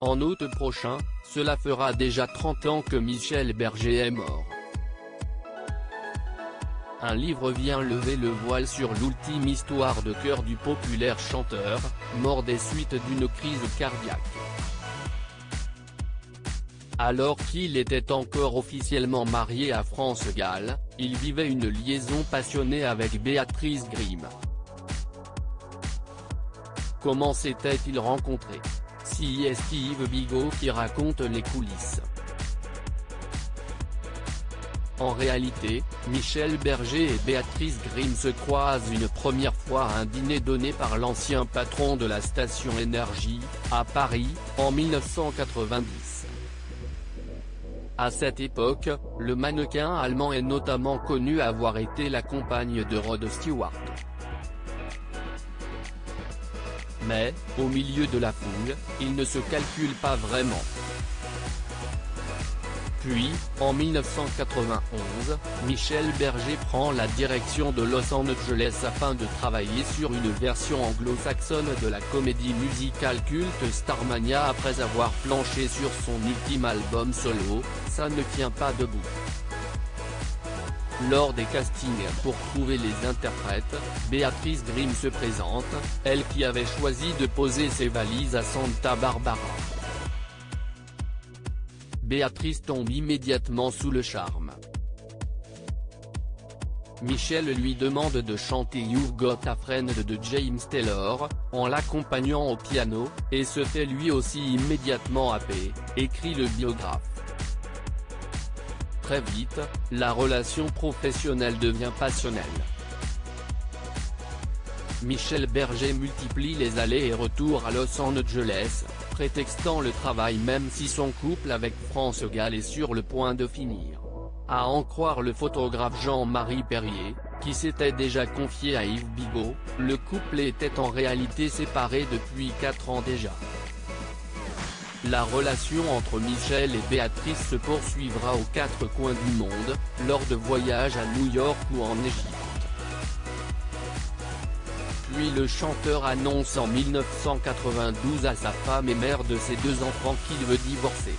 En août prochain, cela fera déjà 30 ans que Michel Berger est mort. Un livre vient lever le voile sur l'ultime histoire de cœur du populaire chanteur, mort des suites d'une crise cardiaque. Alors qu'il était encore officiellement marié à France Gall, il vivait une liaison passionnée avec Béatrice Grimm. Comment s'étaient-ils rencontrés? C'est Yves Bigot qui raconte les coulisses. En réalité, Michel Berger et Béatrice Grimm se croisent une première fois à un dîner donné par l'ancien patron de la station Énergie, à Paris, en 1990. À cette époque, le mannequin allemand est notamment connu avoir été la compagne de Rod Stewart. Mais, au milieu de la foule, il ne se calcule pas vraiment. Puis, en 1991, Michel Berger prend la direction de Los Angeles afin de travailler sur une version anglo-saxonne de la comédie musicale culte Starmania après avoir planché sur son ultime album solo, Ça ne tient pas debout. Lors des castings pour trouver les interprètes, Béatrice Grimm se présente, elle qui avait choisi de poser ses valises à Santa Barbara. Béatrice tombe immédiatement sous le charme. Michel lui demande de chanter You've Got a Friend de James Taylor, en l'accompagnant au piano, et se fait lui aussi immédiatement happer, écrit le biographe. Très vite, la relation professionnelle devient passionnelle. Michel Berger multiplie les allers et retours à Los Angeles, prétextant le travail même si son couple avec France Gall est sur le point de finir. À en croire le photographe Jean-Marie Perrier, qui s'était déjà confié à Yves Bigot, le couple était en réalité séparé depuis 4 ans déjà. La relation entre Michel et Béatrice se poursuivra aux 4 coins du monde, lors de voyages à New York ou en Égypte. Puis le chanteur annonce en 1992 à sa femme et mère de ses 2 enfants qu'il veut divorcer.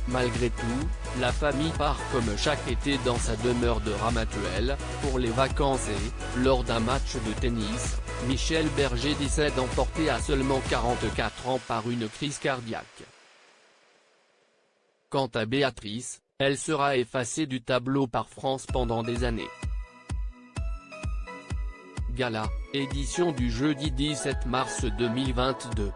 Malgré tout, la famille part comme chaque été dans sa demeure de Ramatuelle, pour les vacances et, lors d'un match de tennis, Michel Berger décède emporté à seulement 44 ans par une crise cardiaque. Quant à Béatrice, elle sera effacée du tableau par France pendant des années. Gala, édition du jeudi 17 mars 2022.